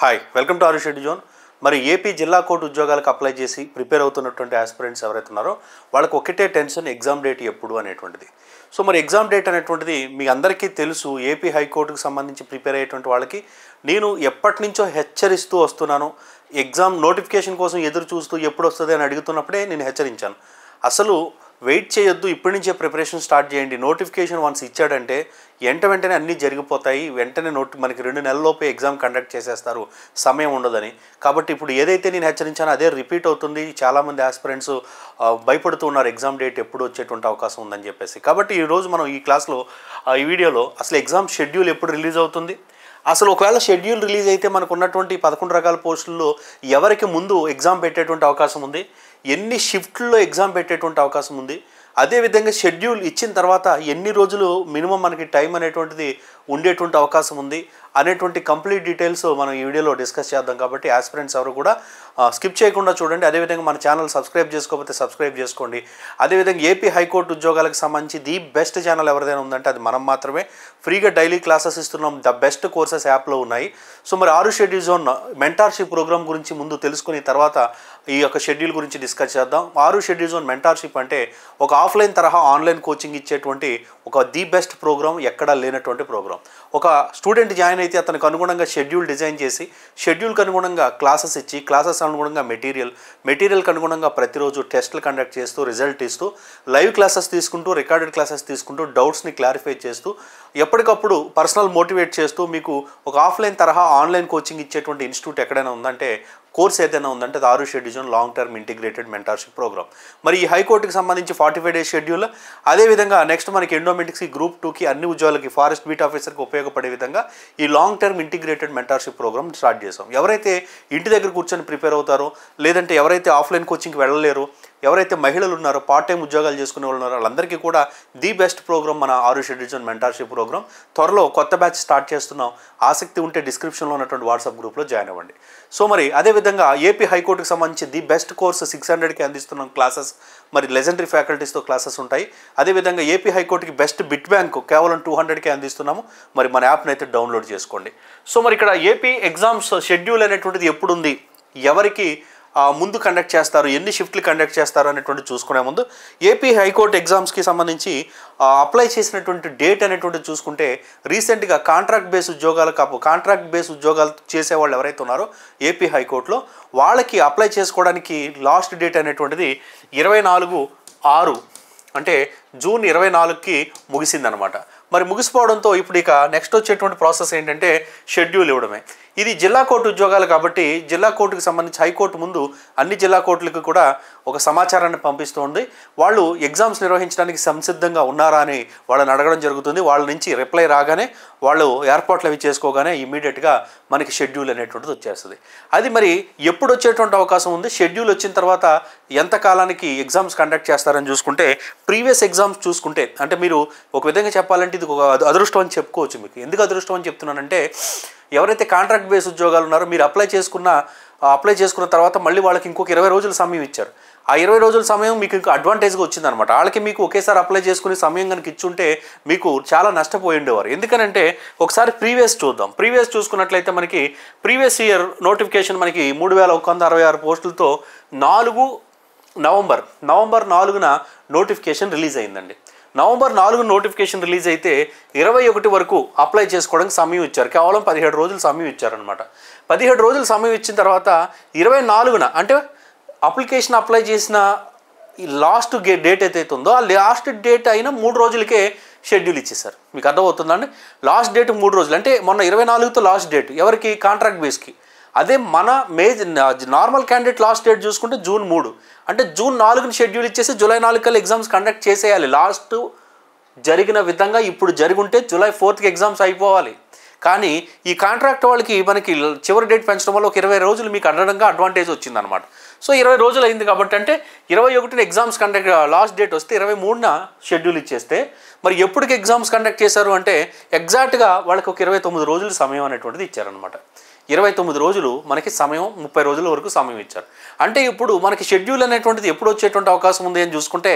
Hi welcome to ఆరు schedule zone. మరి AP జిల్లా కోర్టు ఉద్యోగాలకు అప్లై చేసి ప్రిపేర్ అవుతున్నటువంటి ఆస్పిరెంట్స్ ఎవరైతే ఉన్నారో వాళ్ళకి ఒకటే టెన్షన్, ఎగ్జామ్ డేట్ ఎప్పుడు అనేటువంటిది. సో మరి ఎగ్జామ్ డేట్ అనేటువంటిది మీ అందరికీ తెలుసు. ఏపీ హైకోర్టుకు సంబంధించి ప్రిపేర్ అయ్యేటువంటి వాళ్ళకి నేను ఎప్పటి నుంచో హెచ్చరిస్తూ వస్తున్నాను. ఎగ్జామ్ నోటిఫికేషన్ కోసం ఎదురు చూస్తూ ఎప్పుడు వస్తుంది అని అడుగుతున్నప్పుడే నేను హెచ్చరించాను. అసలు వెయిట్ చేయొద్దు, ఇప్పటి నుంచే ప్రిపరేషన్ స్టార్ట్ చేయండి. నోటిఫికేషన్ వన్స్ ఇచ్చాడంటే వెంటనే అన్నీ జరిగిపోతాయి. వెంటనే మనకి 2 నెలల్లోపే ఎగ్జామ్ కండక్ట్ చేసేస్తారు, సమయం ఉండదని. కాబట్టి ఇప్పుడు ఏదైతే నేను హెచ్చరించానో అదే రిపీట్ అవుతుంది. చాలామంది ఆస్పిరెంట్స్ భయపడుతూ ఉన్నారు ఎగ్జామ్ డేట్ ఎప్పుడు వచ్చేటువంటి అవకాశం ఉందని చెప్పేసి. కాబట్టి ఈరోజు మనం ఈ క్లాస్లో ఈ వీడియోలో అసలు ఎగ్జామ్ షెడ్యూల్ ఎప్పుడు రిలీజ్ అవుతుంది, అసలు ఒకవేళ షెడ్యూల్ రిలీజ్ అయితే మనకు ఉన్నటువంటి 11 రకాల పోస్టుల్లో ఎవరికి ముందు ఎగ్జామ్ పెట్టేటువంటి అవకాశం ఉంది, ఎన్ని షిఫ్ట్లో ఎగ్జామ్ పెట్టేటువంటి అవకాశం ఉంది, అదేవిధంగా షెడ్యూల్ ఇచ్చిన తర్వాత ఎన్ని రోజులు మినిమం మనకి టైం అనేటువంటిది ఉండేటువంటి అవకాశం ఉంది అనేటువంటి కంప్లీట్ డీటెయిల్స్ మనం ఈ వీడియోలో డిస్కస్ చేద్దాం. కాబట్టి ఆస్పిరెంట్స్ ఎవరు కూడా స్కిప్ చేయకుండా చూడండి. అదేవిధంగా మన ఛానల్ సబ్స్క్రైబ్ చేసుకోకపోతే సబ్స్క్రైబ్ చేసుకోండి. అదేవిధంగా ఏపీ హైకోర్టు ఉద్యోగాలకు సంబంధించి ది బెస్ట్ ఛానల్ ఎవరిదైనా ఉందంటే అది మనం మాత్రమే. ఫ్రీగా డైలీ క్లాసెస్ ఇస్తున్నాం. ద బెస్ట్ కోర్సెస్ యాప్లో ఉన్నాయి. సో మరి ఆరు షెడ్యూల్ జోన్ మెంటార్షిప్ ప్రోగ్రామ్ గురించి ముందు తెలుసుకుని తర్వాత ఈ యొక్క షెడ్యూల్ గురించి డిస్కస్ చేద్దాం. ఆరు షెడ్యూల్ జోన్ మెంటార్షిప్ అంటే ఒక ఆఫ్లైన్ తరహా ఆన్లైన్ కోచింగ్ ఇచ్చేటువంటి ఒక ది బెస్ట్ ప్రోగ్రామ్, ఎక్కడా లేనటువంటి ప్రోగ్రామ్. ఒక స్టూడెంట్ జాయిన్ అయితే అతనికి అనుగుణంగా షెడ్యూల్ డిజైన్ చేసి, షెడ్యూల్కి అనుగుణంగా క్లాసెస్ ఇచ్చి, క్లాసెస్ అనుగుణంగా మెటీరియల్కి అనుగుణంగా ప్రతిరోజు టెస్టులు కండక్ట్ చేస్తూ, రిజల్ట్ ఇస్తూ, లైవ్ క్లాసెస్ తీసుకుంటూ, రికార్డెడ్ క్లాసెస్ తీసుకుంటూ, డౌట్స్ని క్లారిఫై చేస్తూ, ఎప్పటికప్పుడు పర్సనల్ మోటివేట్ చేస్తూ మీకు ఒక ఆఫ్లైన్ తరహా ఆన్లైన్ కోచింగ్ ఇచ్చేటువంటి ఇన్స్టిట్యూట్ ఎక్కడైనా ఉందంటే, కోర్స్ ఏదైనా ఉందంటే అది ఆరు schedule zone long term integrated mentorship programme. మరి ఈ హైకోర్టుకి సంబంధించి 45 డేస్ షెడ్యూల్, అదేవిధంగా నెక్స్ట్ మనకి ఎండోమెంటిక్స్కి, గ్రూప్ 2కి, అన్ని ఉద్యోగాలకి, ఫారెస్ట్ బీట్ ఆఫీసర్కి ఉపయోగపడే విధంగా ఈ long term integrated mentorship programme start చేసాం. ఎవరైతే ఇంటి దగ్గర కూర్చొని ప్రిపేర్ అవుతారో, లేదంటే ఎవరైతే ఆఫ్లైన్ కోచింగ్కి వెళ్ళలేరో, ఎవరైతే మహిళలు ఉన్నారో, పార్ట్ టైం ఉద్యోగాలు చేసుకునే వాళ్ళు ఉన్నారో వాళ్ళందరికీ కూడా ది బెస్ట్ ప్రోగ్రామ్ మన ఆరు షెడ్యూల్ జోన్ మెంటార్షిప్ ప్రోగ్రామ్. త్వరలో కొత్త బ్యాచ్ స్టార్ట్ చేస్తున్నాం. ఆసక్తి ఉంటే డిస్క్రిప్షన్లో ఉన్నటువంటి వాట్సాప్ గ్రూప్లో జాయిన్ అవ్వండి. సో మరి అదేవిధంగా ఏపీ హైకోర్టుకి సంబంధించి ది బెస్ట్ కోర్సు 600కి అందిస్తున్నాం క్లాసెస్. మరి లెజెండరీ ఫ్యాకల్టీస్తో క్లాసెస్ ఉంటాయి. అదేవిధంగా ఏపీ హైకోర్టుకి బెస్ట్ బిట్ బ్యాంక్ కేవలం 200కే అందిస్తున్నాము. మరి మన యాప్ని అయితే డౌన్లోడ్ చేసుకోండి. సో మరి ఇక్కడ ఏపీ ఎగ్జామ్స్ షెడ్యూల్ అనేటువంటిది ఎప్పుడు ఉంది, ఎవరికి ముందు కండక్ట్ చేస్తారు, ఎన్ని షిఫ్ట్లు కండక్ట్ చేస్తారు అనేటువంటి చూసుకునే ముందు ఏపీ హైకోర్టు ఎగ్జామ్స్కి సంబంధించి అప్లై చేసినటువంటి డేట్ అనేటువంటిది చూసుకుంటే, రీసెంట్గా కాంట్రాక్ట్ బేస్ ఉద్యోగాలు చేసేవాళ్ళు ఎవరైతే ఉన్నారో ఏపీ హైకోర్టులో వాళ్ళకి అప్లై చేసుకోవడానికి లాస్ట్ డేట్ అనేటువంటిది 24/6 అంటే జూన్ 24కి ముగిసిందనమాట. మరి ముగిసిపోవడంతో ఇప్పుడు ఇక నెక్స్ట్ వచ్చేటువంటి ప్రాసెస్ ఏంటంటే షెడ్యూల్ ఇవ్వడమే. ఇది జిల్లా కోర్టు ఉద్యోగాలు కాబట్టి జిల్లా కోర్టుకు సంబంధించి హైకోర్టు ముందు అన్ని జిల్లా కోర్టులకు కూడా ఒక సమాచారాన్ని పంపిస్తుంది. వాళ్ళు ఎగ్జామ్స్ నిర్వహించడానికి సంసిద్ధంగా ఉన్నారా అని వాళ్ళని అడగడం జరుగుతుంది. వాళ్ళ నుంచి రిప్లై రాగానే వాళ్ళు ఏర్పాట్లు అవి చేసుకోగానే ఇమీడియట్గా మనకి షెడ్యూల్ అనేటువంటిది వచ్చేస్తుంది. అది మరి ఎప్పుడు వచ్చేటువంటి అవకాశం ఉంది, షెడ్యూల్ వచ్చిన తర్వాత ఎంత కాలానికి ఎగ్జామ్స్ కండక్ట్ చేస్తారని చూసుకుంటే, ప్రీవియస్ ఎగ్జామ్స్ చూసుకుంటే, అంటే మీరు ఒక విధంగా చెప్పాలంటే ఇది ఒక అదృష్టం అని చెప్పుకోవచ్చు. మీకు ఎందుకు అదృష్టం అని చెప్తున్నానంటే, ఎవరైతే కాంట్రాక్ట్ బేస్ ఉద్యోగాలు ఉన్నారో మీరు అప్లై చేసుకున్న తర్వాత మళ్ళీ వాళ్ళకి ఇంకొక 20 రోజుల సమయం ఇచ్చారు. ఆ 20 రోజుల సమయం మీకు ఇంకా అడ్వాంటేజ్గా వచ్చిందనమాట. వాళ్ళకి మీకు ఒకేసారి అప్లై చేసుకునే సమయం కనుక ఇచ్చుంటే మీకు చాలా నష్టపోయి ఉండేవారు. ఎందుకనంటే ఒకసారి ప్రీవియస్ చూద్దాం. ప్రీవియస్ చూసుకున్నట్లయితే మనకి ప్రీవియస్ ఇయర్ నోటిఫికేషన్ మనకి 3166 పోస్టులతో నవంబర్ 4న నోటిఫికేషన్ రిలీజ్ అయిందండి. నవంబర్ 4 నోటిఫికేషన్ రిలీజ్ అయితే 21 వరకు అప్లై చేసుకోవడానికి సమయం ఇచ్చారు. కేవలం 17 రోజులు సమయం ఇచ్చారనమాట. 17 రోజులు సమయం ఇచ్చిన తర్వాత 24న అంటే అప్లికేషన్ అప్లై చేసిన ఈ లాస్ట్ డేట్ ఏదైతే ఉందో ఆ లాస్ట్ డేట్ అయిన 3 రోజులకే షెడ్యూల్ ఇచ్చేసారు. మీకు అర్థమవుతుందండి. లాస్ట్ డేట్ 3 రోజులు అంటే మొన్న 24తో లాస్ట్ డేట్ ఎవరికి, కాంట్రాక్ట్ బేస్కి. అదే మన నార్మల్ క్యాండిడేట్ లాస్ట్ డేట్ చూసుకుంటే జూన్ 3 అంటే జూన్ 4ని షెడ్యూల్ ఇచ్చేసి జూలై 4 కల్లా ఎగ్జామ్స్ కండక్ట్ చేసేయాలి. లాస్ట్ జరిగిన విధంగా ఇప్పుడు జరుగుంటే జూలై 4కి ఎగ్జామ్స్ అయిపోవాలి. కానీ ఈ కాంట్రాక్ట్ వాళ్ళకి మనకి చివరి డేట్ పెంచడం వల్ల ఒక 20 రోజులు మీకు అడగడంగా అడ్వాంటేజ్ వచ్చిందనమాట. సో 20 రోజులు అయింది కాబట్టి అంటే 21న ఎగ్జామ్స్ కండక్ట్ లాస్ట్ డేట్ వస్తే 23న షెడ్యూల్ ఇచ్చేస్తే మరి ఎప్పటికి ఎగ్జామ్స్ కండక్ట్ చేశారు అంటే ఎగ్జాక్ట్గా వాళ్ళకి ఒక 29 రోజులు సమయం అనేటువంటిది ఇచ్చారనమాట. 29 రోజులు మనకి సమయం, 30 రోజుల వరకు సమయం ఇచ్చారు. అంటే ఇప్పుడు మనకి షెడ్యూల్ అనేటువంటిది ఎప్పుడు వచ్చేటువంటి అవకాశం ఉంది అని చూసుకుంటే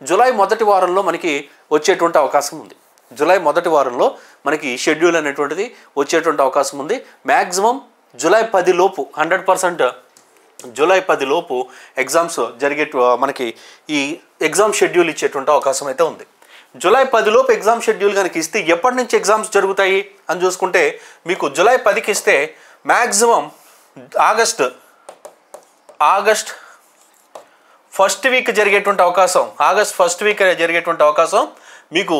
జూలై మొదటి వారంలో మనకి వచ్చేటువంటి అవకాశం ఉంది. జూలై మొదటి వారంలో మనకి షెడ్యూల్ అనేటువంటిది వచ్చేటువంటి అవకాశం ఉంది. మ్యాక్సిమం జూలై 10 లోపు 100% జూలై 10 లోపు ఎగ్జామ్స్ మనకి ఈ ఎగ్జామ్ షెడ్యూల్ ఇచ్చేటువంటి అవకాశం అయితే ఉంది. జూలై 10 లోపు ఎగ్జామ్ షెడ్యూల్ కనుక ఇస్తే ఎప్పటి నుంచి ఎగ్జామ్స్ జరుగుతాయి అని చూసుకుంటే మీకు జూలై 10కి ఇస్తే మ్యాక్సిమం ఆగస్ట్ ఫస్ట్ వీక్ జరిగేటువంటి అవకాశం మీకు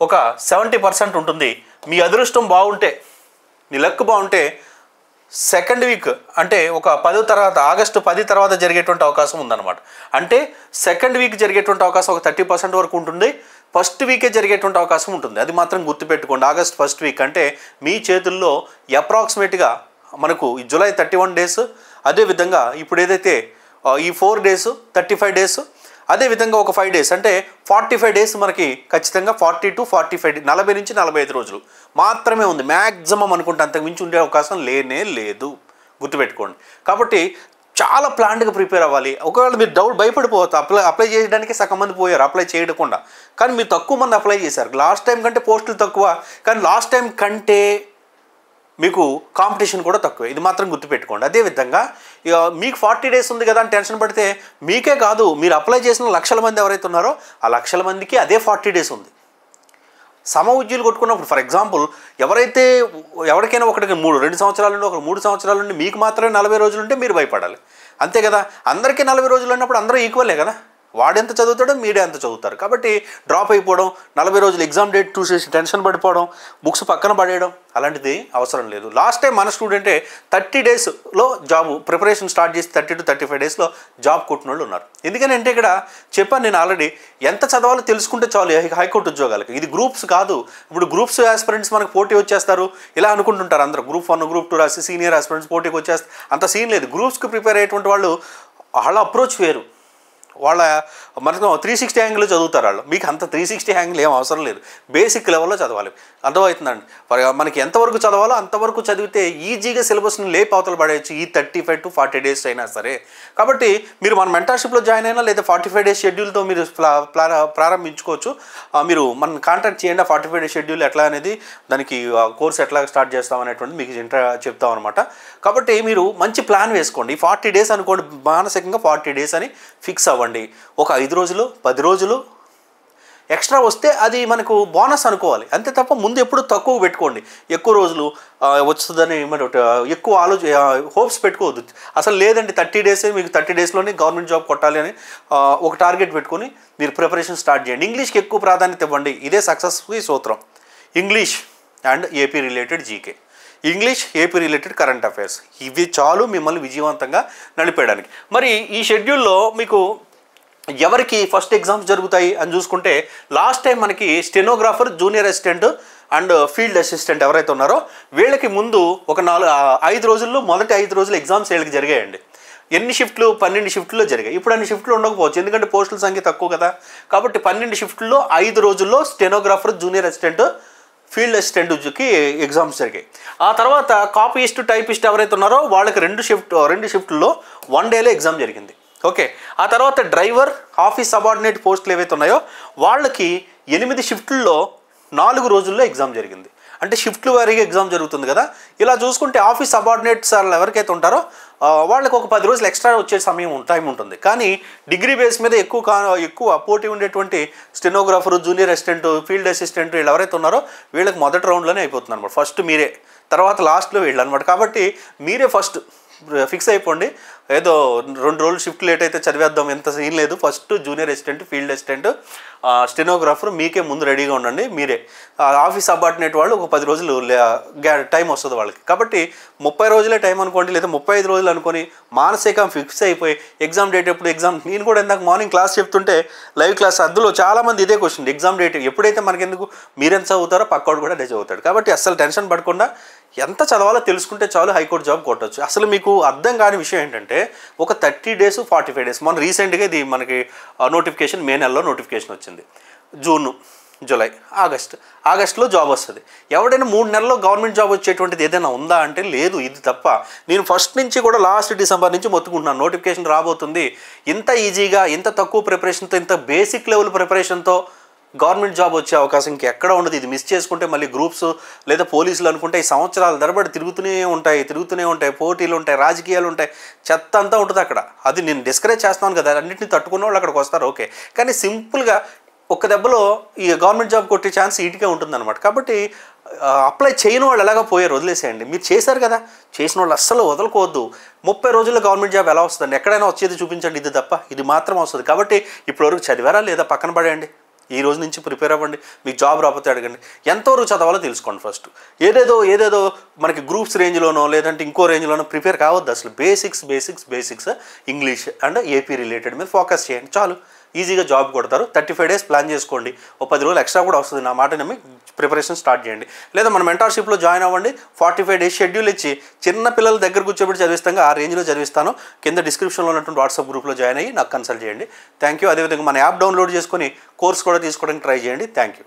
ఒక 70% ఉంటుంది. మీ అదృష్టం బాగుంటే, మీ లక్ బాగుంటే సెకండ్ వీక్ అంటే ఒక ఆగస్టు 10 తర్వాత జరిగేటువంటి అవకాశం ఉందన్నమాట. అంటే సెకండ్ వీక్ జరిగేటువంటి అవకాశం ఒక 30% వరకు ఉంటుంది. ఫస్ట్ వీకే జరిగేటువంటి అవకాశం ఉంటుంది. అది మాత్రం గుర్తుపెట్టుకోండి. ఆగస్ట్ ఫస్ట్ వీక్ అంటే మీ చేతుల్లో అప్రాక్సిమేట్గా మనకు ఈ జూలై 31 డేస్, అదేవిధంగా ఇప్పుడు ఏదైతే ఈ 4 డేస్ 35 డేస్, అదేవిధంగా ఒక 5 డేస్ అంటే 45 డేస్ మనకి ఖచ్చితంగా 40 to 45 40 నుంచి 45 రోజులు మాత్రమే ఉంది. మ్యాక్సిమం అనుకుంటే అంతకు మించి ఉండే అవకాశం లేనే లేదు, గుర్తుపెట్టుకోండి. కాబట్టి చాలా ప్లాన్డ్గా ప్రిపేర్ అవ్వాలి. ఒకవేళ మీరు భయపడిపోవచ్చు. అప్లై చేయడానికి సగం మంది పోయారు అప్లై చేయకుండా, కానీ మీరు తక్కువ మంది అప్లై చేశారు. లాస్ట్ టైం కంటే పోస్టులు తక్కువ, కానీ లాస్ట్ టైం కంటే మీకు కాంపిటీషన్ కూడా తక్కువ. ఇది మాత్రం గుర్తుపెట్టుకోండి. అదేవిధంగా మీకు 40 డేస్ ఉంది కదా అని టెన్షన్ పడితే మీకే కాదు, మీరు అప్లై చేసిన లక్షల మంది ఎవరైతే ఉన్నారో ఆ లక్షల మందికి అదే 40 డేస్ ఉంది. సమ ఉద్యోగులు కొట్టుకున్నప్పుడు ఫర్ ఎగ్జాంపుల్ ఎవరికైనా ఒకటికి 2 సంవత్సరాల నుండి, 3 సంవత్సరాల నుండి మీకు మాత్రమే 40 రోజులు ఉంటే మీరు భయపడాలి, అంతే కదా. అందరికీ 40 రోజులు ఉన్నప్పుడు అందరూ ఈక్వలే కదా. వాడెంత చదువుతాడో మీరే అంత చదువుతారు. కాబట్టి డ్రాప్ అయిపోవడం, 40 రోజులు ఎగ్జామ్ డేట్ చూసేసి టెన్షన్ పడిపోవడం, బుక్స్ పక్కన పడేయడం అలాంటిది అవసరం లేదు. లాస్ట్ టైం మన స్టూడెంటే 30 డేస్లో జాబ్ ప్రిపరేషన్ స్టార్ట్ చేసి 30 to 35 డేస్లో జాబ్ కొట్టిన వాళ్ళు ఉన్నారు. ఎందుకంటే ఇక్కడ చెప్పాను నేను ఆల్రెడీ, ఎంత చదవాలో తెలుసుకుంటే చాలు హైకోర్టు ఉద్యోగాలకి. ఇది గ్రూప్స్ కాదు. ఇప్పుడు గ్రూప్స్ ఆస్పిరెంట్స్ మనకు పోటీ వచ్చేస్తారు ఇలా అనుకుంటుంటారు అందరూ. గ్రూప్ 1 గ్రూప్ 2 రాసి సీనియర్ ఆస్పిరెంట్స్ పోటీకి వచ్చేస్తారు. అంత సీన్ లేదు. గ్రూప్స్కి ప్రిపేర్ అయ్యేటువంటి వాళ్ళు వాళ్ళ అప్రోచ్ వేరు. మనకు 360 యాంగిల్లో చదువుతారు వాళ్ళు. మీకు అంత 360 యాంగిల్ ఏం అవసరం లేదు. బేసిక్ లెవెల్లో చదవాలి. అర్థమవుతుందండి. మనకి ఎంతవరకు చదవాలో అంతవరకు చదివితే ఈజీగా సిలబస్ని అవతల పడేయచ్చు ఈ 35 to 40 డేస్ అయినా సరే. కాబట్టి మీరు మన మెంటర్షిప్లో జాయిన్ అయినా లేదా 45 డేస్ షెడ్యూల్తో మీరు ప్రారంభించుకోవచ్చు. మీరు మన కాంటాక్ట్ చేయండి. 45 డేస్ షెడ్యూల్ ఎట్లా అనేది, దానికి కోర్స్ ఎట్లా స్టార్ట్ చేస్తాం అనేటువంటి మీకు చెప్తాం అనమాట. కాబట్టి మీరు మంచి ప్లాన్ వేసుకోండి. 40 డేస్ అనుకోండి, మానసికంగా 40 డేస్ అని ఫిక్స్ అవ్వండి. ఒక 5 రోజులు 10 రోజులు ఎక్స్ట్రా వస్తే అది మనకు బోనస్ అనుకోవాలి, అంతే తప్ప ముందు ఎప్పుడు తక్కువ పెట్టుకోండి. ఎక్కువ రోజులు వస్తుందని మరి ఎక్కువ హోప్స్ పెట్టుకోవద్దు. అసలు లేదండి 30 డేసే, మీకు 30 డేస్లోనే గవర్నమెంట్ జాబ్ కొట్టాలి అని ఒక టార్గెట్ పెట్టుకొని మీరు ప్రిపరేషన్ స్టార్ట్ చేయండి. ఇంగ్లీష్కి ఎక్కువ ప్రాధాన్యత ఇవ్వండి. ఇదే సక్సెస్కి సూత్రం. English and AP related GK, English AP related current affairs, ఇవి చాలు మిమ్మల్ని విజయవంతంగా నడిపేయడానికి. మరి ఈ షెడ్యూల్లో మీకు ఎవరికి ఫస్ట్ ఎగ్జామ్స్ జరుగుతాయి అని చూసుకుంటే, లాస్ట్ టైం మనకి stenographer, junior assistant and field assistant ఎవరైతే ఉన్నారో వీళ్ళకి ముందు ఒక 5 రోజుల్లో మొదటి 5 రోజులు ఎగ్జామ్స్ వీళ్ళకి జరిగాయండి. ఎన్ని షిఫ్ట్లు? 12 షిఫ్ట్లు జరిగాయి. ఇప్పుడు అన్ని షిఫ్ట్లు ఉండకపోవచ్చు, ఎందుకంటే పోస్టుల సంఖ్య తక్కువ కదా. కాబట్టి 12 షిఫ్ట్లో 5 రోజుల్లో స్టెనోగ్రాఫర్, జూనియర్ అసిస్టెంట్, ఫీల్డ్ అసిస్టెంట్కి ఎగ్జామ్స్ జరిగాయి. ఆ తర్వాత కాపీయిస్ట్, టైపిస్ట్ ఎవరైతే ఉన్నారో వాళ్ళకి 2 షిఫ్ట్లో 1 డేలో ఎగ్జామ్ జరిగింది. ఓకే. ఆ తర్వాత డ్రైవర్, ఆఫీస్ సబార్డినేట్ పోస్టులు ఏవైతే ఉన్నాయో వాళ్ళకి 8 షిఫ్ట్ల్లో 4 రోజుల్లో ఎగ్జామ్ జరిగింది. అంటే షిఫ్ట్లు వారీగా ఎగ్జామ్ జరుగుతుంది కదా. ఇలా చూసుకుంటే ఆఫీస్ సబార్డినేట్ సార్లు ఎవరికైతే ఉంటారో వాళ్ళకి ఒక 10 రోజులు ఎక్స్ట్రా వచ్చే టైం ఉంటుంది. కానీ డిగ్రీ బేస్ మీద ఎక్కువ పోటీ ఉండేటువంటి stenographer, junior assistant, field assistant వీళ్ళు ఎవరైతే ఉన్నారో వీళ్ళకి మొదటి రౌండ్లోనే అయిపోతుంది అనమాట. ఫస్ట్ మీరే, తర్వాత లాస్ట్లో వీళ్ళు అనమాట. కాబట్టి మీరే ఫస్ట్ ఫిక్స్ అయిపోండి. ఏదో 2 రోజులు షిఫ్ట్ లేట్ అయితే చదివేద్దాం, ఎంత సీన్ లేదు. First junior assistant, field assistant, stenographer మీకే ముందు రెడీగా ఉండండి. మీరే ఆఫీస్ సబార్డినేట్ వాళ్ళు ఒక 10 రోజులు టైం వస్తుంది వాళ్ళకి. కాబట్టి 30 రోజులే టైం అనుకోండి, లేదా 35 రోజులు అనుకొని మానసికంగా ఫిక్స్ అయిపోయి ఎగ్జామ్ డేట్ ఎప్పుడు ఎగ్జామ్. నేను కూడా ఇందాక మార్నింగ్ క్లాస్ చెప్తుంటే లైవ్ క్లాస్ అందులో చాలామంది ఇదే క్వశ్చన్, ఎగ్జామ్ డేట్ ఎప్పుడైతే మనకెందుకు, మీరెంత చదువుతారో పక్కోడు కూడా అదే చదువుతాడు. కాబట్టి అస్సలు టెన్షన్ పడకుండా ఎంత చదవాలో తెలుసుకుంటే చాలు హైకోర్టు జాబ్ కొట్టవచ్చు. అసలు మీకు అర్థం కాని విషయం ఏంటంటే, ఒక 30 డేస్ 45 డేస్ మన రీసెంట్గా ఇది మనకి నోటిఫికేషన్ మే నెలలో నోటిఫికేషన్ వచ్చింది. జూన్, జూలై, ఆగస్టులో జాబ్ వస్తుంది. ఎవడైనా 3 నెలల్లో గవర్నమెంట్ జాబ్ వచ్చేటువంటిది ఏదైనా ఉందా అంటే లేదు. ఇది తప్ప నేను ఫస్ట్ నుంచి కూడా లాస్ట్ డిసెంబర్ నుంచి మొత్తుకుంటున్నాను, నోటిఫికేషన్ రాబోతుంది. ఇంత ఈజీగా, ఇంత తక్కువ ప్రిపరేషన్తో, ఇంత బేసిక్ లెవెల్ ప్రిపరేషన్తో గవర్నమెంట్ జాబ్ వచ్చే అవకాశం ఇంకెక్కడ ఉండదు. ఇది మిస్ చేసుకుంటే మళ్ళీ గ్రూప్స్ లేదా పోలీసులు అనుకుంటే ఈ సంవత్సరాల తరబడి తిరుగుతూనే ఉంటాయి, పోటీలు ఉంటాయి, రాజకీయాలు ఉంటాయి, చెత్త అంతా ఉంటుంది అక్కడ. అది నేను డిస్కరేజ్ చేస్తున్నాను కదా, అన్నింటినీ తట్టుకున్న వాళ్ళు అక్కడికి వస్తారు, ఓకే. కానీ సింపుల్గా ఒక్క దెబ్బలో ఈ గవర్నమెంట్ జాబ్ కొట్టే ఛాన్స్ ఈటికే ఉంటుందన్నమాట. కాబట్టి అప్లై చేయని వాళ్ళు ఎలాగో పోయారు, వదిలేసేయండి. మీరు చేశారు కదా, చేసిన వాళ్ళు అస్సలు వదలుకోవద్దు. 30 రోజుల్లో గవర్నమెంట్ జాబ్ ఎలా వస్తుందండి? ఎక్కడైనా వచ్చేది చూపించండి, ఇది తప్ప ఇది మాత్రం వస్తుంది. కాబట్టి ఇప్పటివరకు చదివారా లేదా పక్కన పడేయండి, ఈ రోజు నుంచి ప్రిపేర్ అవ్వండి. మీకు జాబ్ రాకపోతే అడగండి, ఎంతవరకు చదవాలో తెలుసుకోండి ఫస్ట్. ఏదేదో మనకి గ్రూప్స్ రేంజ్లోనో లేదంటే ఇంకో రేంజ్లోనో ప్రిపేర్ కావద్దు. అసలు basics English and AP related మీద ఫోకస్ చేయండి, చాలు. ఈజీగా జాబ్ కొడతారు. 35 డేస్ ప్లాన్ చేసుకోండి, ఒక 10 రోజులు ఎక్స్ట్రా కూడా వస్తుంది. నా మాట నమ్మి ప్రిపరేషన్ స్టార్ట్ చేయండి. లేదా మన మెంటార్షిప్లో జాయిన్ అవ్వండి. 45 డేస్ షెడ్యూల్ ఇచ్చి చిన్న పిల్లల దగ్గర కూర్చోబెట్టి చదివిస్తాను, ఆ రేంజ్లో చదివిస్తాను. కింద డిస్క్రిప్షన్లో ఉన్నటువంటి వాట్సాప్ గ్రూప్లో జాయిన్ అయ్యి నాకు కన్సల్ట్ చేయండి. Thank you. అదేవిధంగా మన యాప్ డౌన్లోడ్ చేసుకొని కోర్స్ కూడా తీసుకోవడానికి ట్రై చేయండి. Thank you.